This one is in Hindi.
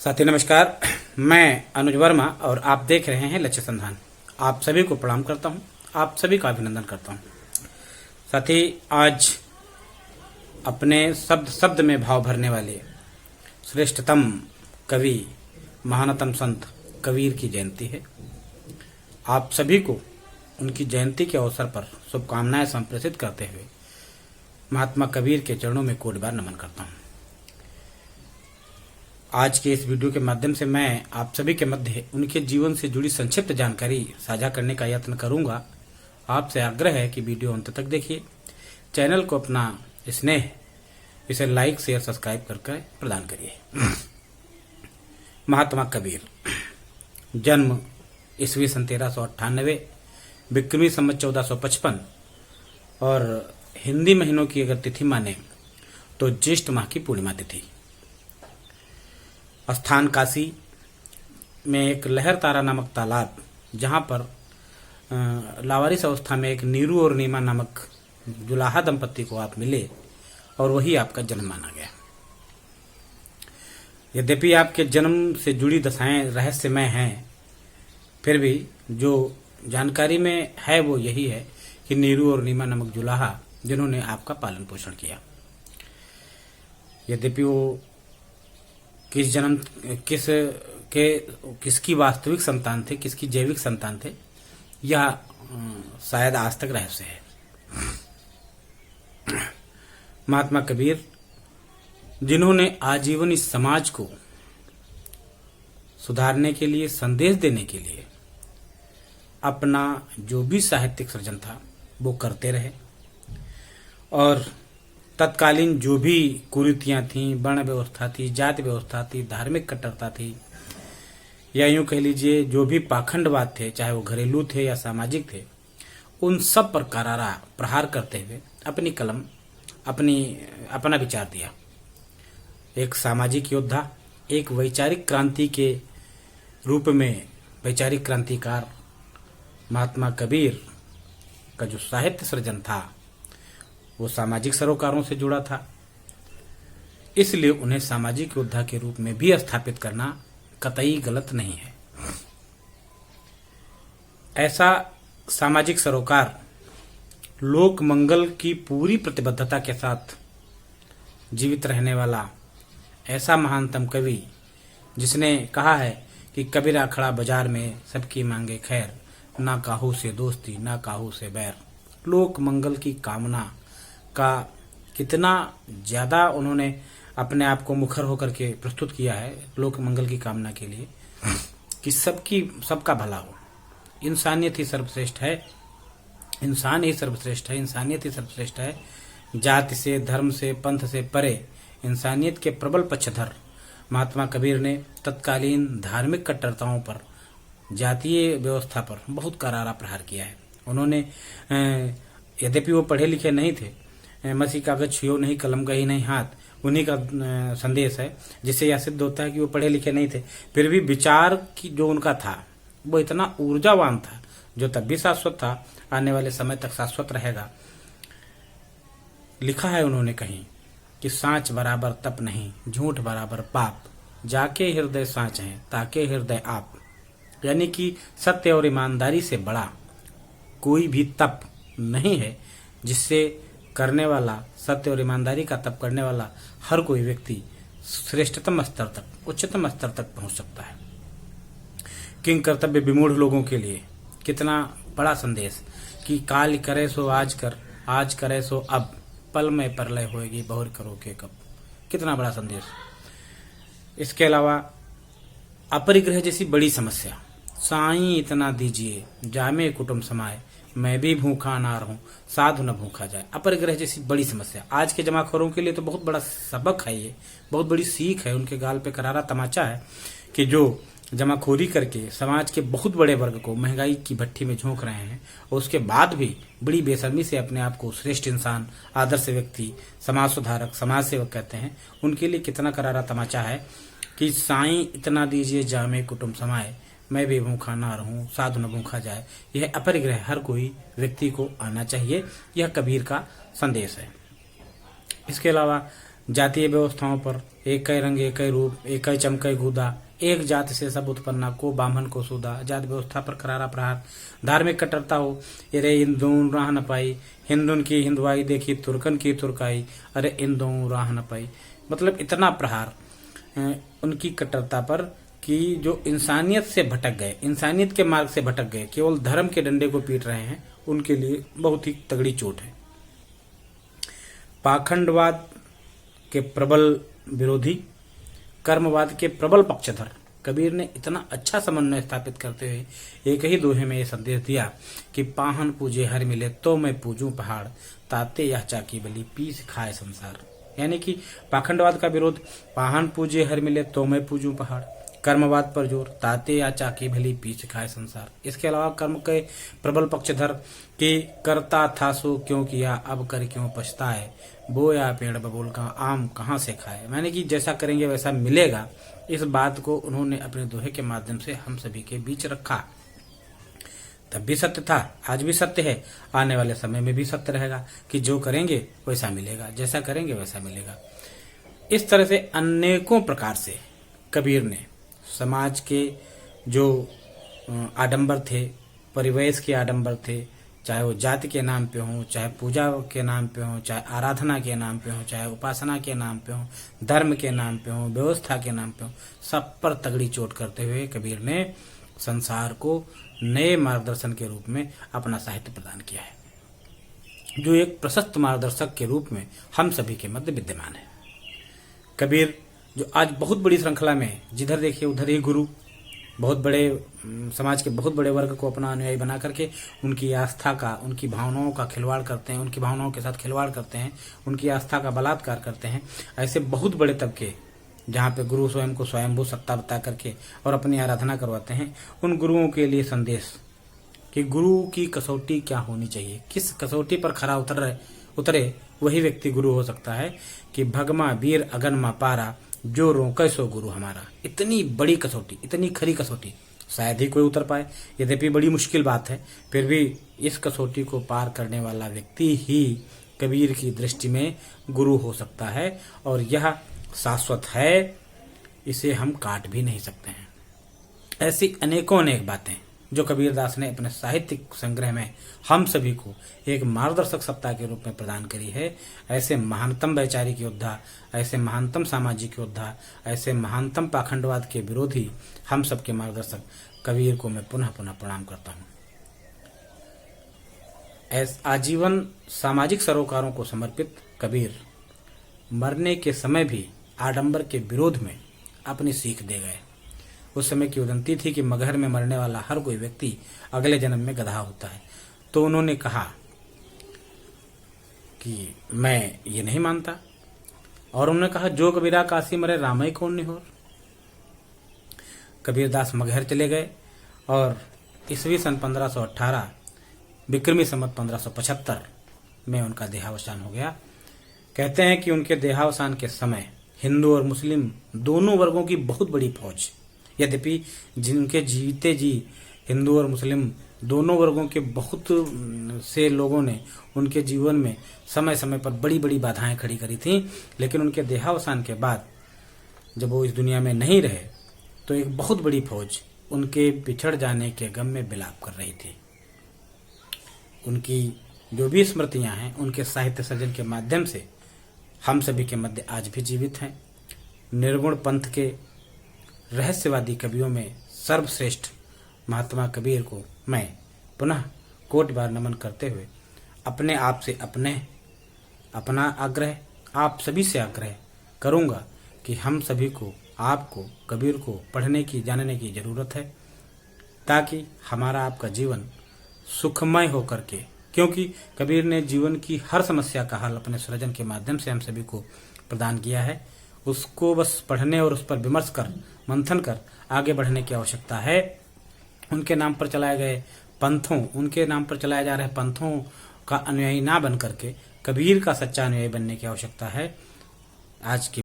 साथी नमस्कार, मैं अनुज वर्मा और आप देख रहे हैं लक्ष्य संधान। आप सभी को प्रणाम करता हूं, आप सभी का अभिनंदन करता हूं। साथी, आज अपने शब्द शब्द में भाव भरने वाले श्रेष्ठतम कवि, महानतम संत कबीर की जयंती है। आप सभी को उनकी जयंती के अवसर पर शुभकामनाएं संप्रेषित करते हुए महात्मा कबीर के चरणों में कोटि बार नमन करता हूं। आज के इस वीडियो के माध्यम से मैं आप सभी के मध्य उनके जीवन से जुड़ी संक्षिप्त जानकारी साझा करने का यत्न करूंगा। आपसे आग्रह है कि वीडियो अंत तक देखिए। चैनल को अपना स्नेह इसे लाइक शेयर सब्सक्राइब करके प्रदान करिए। महात्मा कबीर, जन्म ईस्वी सन 1398, विक्रमी संवत 1455 और हिंदी महीनों की अगर तिथि माने तो ज्येष्ठ माह की पूर्णिमा तिथि। स्थान काशी में एक लहर तारा नामक तालाब, जहां पर लावारिस अवस्था में एक नीरू और नीमा नामक जुलाहा दंपत्ति को आप मिले और वही आपका जन्म माना गया। यद्यपि आपके जन्म से जुड़ी दशाएं रहस्यमय हैं, फिर भी जो जानकारी में है वो यही है कि नीरू और नीमा नामक जुलाहा जिन्होंने आपका पालन पोषण किया। यद्यपि वो किसकी वास्तविक संतान थे, किसकी जैविक संतान थे, यह शायद आज तक रहस्य है। महात्मा कबीर, जिन्होंने आजीवन इस समाज को सुधारने के लिए, संदेश देने के लिए अपना जो भी साहित्यिक सृजन था वो करते रहे और तत्कालीन जो भी कुरीतियां थीं, वर्ण व्यवस्था थी, जाति व्यवस्था थी, धार्मिक कट्टरता थी, या यूं कह लीजिए जो भी पाखंडवाद थे, चाहे वो घरेलू थे या सामाजिक थे, उन सब पर करारा प्रहार करते हुए अपनी कलम, अपना विचार दिया। एक सामाजिक योद्धा, एक वैचारिक क्रांति के रूप में वैचारिक क्रांतिकार महात्मा कबीर का जो साहित्य सृजन था वो सामाजिक सरोकारों से जुड़ा था, इसलिए उन्हें सामाजिक योद्धा के रूप में भी स्थापित करना कतई गलत नहीं है। ऐसा सामाजिक सरोकार लोक मंगल की पूरी प्रतिबद्धता के साथ जीवित रहने वाला ऐसा महानतम कवि, जिसने कहा है कि कबीरा खड़ा बाजार में सबकी मांगे खैर, ना काहू से दोस्ती ना काहू से बैर। लोक मंगल की कामना का कितना ज्यादा उन्होंने अपने आप को मुखर होकर के प्रस्तुत किया है लोक मंगल की कामना के लिए कि सबका भला हो। इंसानियत ही सर्वश्रेष्ठ है, इंसान ही सर्वश्रेष्ठ है, इंसानियत ही सर्वश्रेष्ठ है। जाति से, धर्म से, पंथ से परे इंसानियत के प्रबल पक्षधर महात्मा कबीर ने तत्कालीन धार्मिक कट्टरताओं पर, जातीय व्यवस्था पर बहुत करारा प्रहार किया है। उन्होंने यद्यपि वो पढ़े लिखे नहीं थे, मसी कागज छुओ नहीं कलम का ही नहीं हाथ, उन्हीं का संदेश है, जिससे यह सिद्ध होता है कि वो पढ़े लिखे नहीं थे, फिर भी विचार की जो उनका था वो इतना ऊर्जावान था जो तब भी शाश्वत था, आने वाले समय तक शाश्वत रहेगा। लिखा है उन्होंने कहीं कि सांच बराबर तप नहीं, झूठ बराबर पाप, जाके हृदय सांच है ताके हृदय आप। यानी कि सत्य और ईमानदारी से बड़ा कोई भी तप नहीं है, जिससे करने वाला, सत्य और ईमानदारी का तप करने वाला हर कोई व्यक्ति श्रेष्ठतम स्तर तक, उच्चतम स्तर तक पहुंच सकता है। किंग कर्तव्य विमूढ़ लोगों के लिए कितना बड़ा संदेश कि काल करे सो आज कर, आज करे सो अब, पल में परलय होएगी बहुर करो के कब। कितना बड़ा संदेश। इसके अलावा अपरिग्रह जैसी बड़ी समस्या, साईं इतना दीजिए जामे कुटुंब समाए, मैं भी भूखा ना रहूं साधु न भूखा जाए। अपरिग्रह जैसी बड़ी समस्या आज के जमाखोरों के लिए तो बहुत बड़ा सबक है, ये बहुत बड़ी सीख है, उनके गाल पे करारा तमाचा है कि जो जमाखोरी करके समाज के बहुत बड़े वर्ग को महंगाई की भट्ठी में झोंक रहे हैं और उसके बाद भी बड़ी बेशर्मी से अपने आप को श्रेष्ठ इंसान, आदर्श व्यक्ति, समाज सुधारक, समाज सेवक कहते हैं। उनके लिए कितना करारा तमाचा है कि साईं इतना दीजिए जामे कुटुंब समाए, मैं भी भूखा ना रहूं साधु न भूखा जाए। यह अपरिग्रह हर कोई व्यक्ति को आना चाहिए, यह कबीर का संदेश है। इसके अलावा जातीय व्यवस्थाओं पर एक कई रंग एक कई रूप एक कई चमकई गुदा एक जात से सब उत्पन्ना को ब्राह्मण को सूदा जात व्यवस्था पर करारा प्रहार धार्मिक कट्टरता हो अरे इन दोनों राह न पाई हिंदुन की हिंदुआई देखी तुर्कन की तुर्काई अरे इन दोनों राह न पाई। मतलब इतना प्रहार उनकी कट्टरता पर कि जो इंसानियत से भटक गए, इंसानियत के मार्ग से भटक गए, केवल धर्म के डंडे को पीट रहे हैं, उनके लिए बहुत ही तगड़ी चोट है। पाखंडवाद के प्रबल विरोधी, कर्मवाद के प्रबल पक्षधर कबीर ने इतना अच्छा समन्वय स्थापित करते हुए एक ही दोहे में यह संदेश दिया कि पाहन पूजे हर मिले तो मैं पूजूं पहाड़, ताते यह चाकी बली पीस खाए संसार। यानी कि पाखंडवाद का विरोध, पाहन पूजे हर मिले तो मैं पूजूं पहाड़, कर्मवाद पर जोर, ताते या चाकी भली पीस खाए संसार। इसके अलावा कर्म के प्रबल पक्षधर कि करता था सो क्यों किया अब कर क्यों पछताए, बोया पेड़ बबूल का आम कहाँ से खाए। मैंने कि जैसा करेंगे वैसा मिलेगा, इस बात को उन्होंने अपने दोहे के माध्यम से हम सभी के बीच रखा। तब भी सत्य था, आज भी सत्य है, आने वाले समय में भी सत्य रहेगा कि जो करेंगे वैसा मिलेगा, जैसा करेंगे वैसा मिलेगा। इस तरह से अनेकों प्रकार से कबीर ने समाज के जो आडंबर थे, परिवेश के आडंबर थे, चाहे वो जाति के नाम पे हो, चाहे पूजा के नाम पे हो, चाहे आराधना के नाम पे हो, चाहे उपासना के नाम पे हो, धर्म के नाम पे हो, व्यवस्था के नाम पे हो, सब पर तगड़ी चोट करते हुए कबीर ने संसार को नए मार्गदर्शन के रूप में अपना साहित्य प्रदान किया है, जो एक प्रशस्त मार्गदर्शक के रूप में हम सभी के मध्य विद्यमान है। कबीर जो आज बहुत बड़ी श्रृंखला में जिधर देखिए उधर ही गुरु, बहुत बड़े समाज के बहुत बड़े वर्ग को अपना अनुयायी बना करके उनकी आस्था का, उनकी भावनाओं का खिलवाड़ करते हैं, उनकी भावनाओं के साथ खिलवाड़ करते हैं, उनकी आस्था का बलात्कार करते हैं। ऐसे बहुत बड़े तबके जहाँ पे गुरु स्वयं को स्वयंभू सत्ता बता करके और अपनी आराधना करवाते हैं, उन गुरुओं के लिए संदेश कि गुरु की कसौटी क्या होनी चाहिए, किस कसौटी पर खरा उतरे वही व्यक्ति गुरु हो सकता है कि भगमा वीर अगनमा पारा जो रोके सो गुरु हमारा। इतनी बड़ी कसौटी, इतनी खरी कसौटी शायद ही कोई उतर पाए, यद्यपि बड़ी मुश्किल बात है, फिर भी इस कसौटी को पार करने वाला व्यक्ति ही कबीर की दृष्टि में गुरु हो सकता है, और यह शाश्वत है, इसे हम काट भी नहीं सकते हैं। ऐसी अनेकों अनेक बातें जो कबीरदास ने अपने साहित्यिक संग्रह में हम सभी को एक मार्गदर्शक सत्ता के रूप में प्रदान करी है। ऐसे महानतम वैचारिक योद्धा, ऐसे महानतम सामाजिक योद्धा, ऐसे महानतम पाखंडवाद के विरोधी हम सबके मार्गदर्शक कबीर को मैं पुनः पुनः प्रणाम करता हूँ। आजीवन सामाजिक सरोकारों को समर्पित कबीर मरने के समय भी आडंबर के विरोध में अपनी सीख दे गए। उस समय की उदंती थी कि मगहर में मरने वाला हर कोई व्यक्ति अगले जन्म में गधा होता है। तो उन्होंने कहा कि मैं ये नहीं मानता, और उन्होंने कहा जो कबीरा काशी मरे रामई कौन निहोर। कबीरदास मगहर चले गए और ईस्वी सन 1518 विक्रमी संवत 1575 में उनका देहावसान हो गया। कहते हैं कि उनके देहावसान के समय हिंदू और मुस्लिम दोनों वर्गों की बहुत बड़ी फौज, यद्यपि जिनके जीते जी हिंदू और मुस्लिम दोनों वर्गों के बहुत से लोगों ने उनके जीवन में समय समय पर बड़ी बड़ी बाधाएं खड़ी करी थीं, लेकिन उनके देहावसान के बाद जब वो इस दुनिया में नहीं रहे तो एक बहुत बड़ी फौज उनके बिछड़ जाने के गम में विलाप कर रही थी। उनकी जो भी स्मृतियां हैं उनके साहित्य सृजन के माध्यम से हम सभी के मध्य आज भी जीवित हैं। निर्गुण पंथ के रहस्यवादी कवियों में सर्वश्रेष्ठ महात्मा कबीर को मैं पुनः कोटि बार नमन करते हुए अपने आप से अपना आग्रह, आप सभी से आग्रह करूंगा कि हम सभी को, आपको कबीर को पढ़ने की, जानने की जरूरत है, ताकि हमारा आपका जीवन सुखमय होकर के, क्योंकि कबीर ने जीवन की हर समस्या का हल अपने सृजन के माध्यम से हम सभी को प्रदान किया है। उसको बस पढ़ने और उस पर विमर्श कर, मंथन कर आगे बढ़ने की आवश्यकता है। उनके नाम पर चलाए गए पंथों, उनके नाम पर चलाए जा रहे पंथों का अनुयायी ना बन करके कबीर का सच्चा अनुयायी बनने की आवश्यकता है। आज की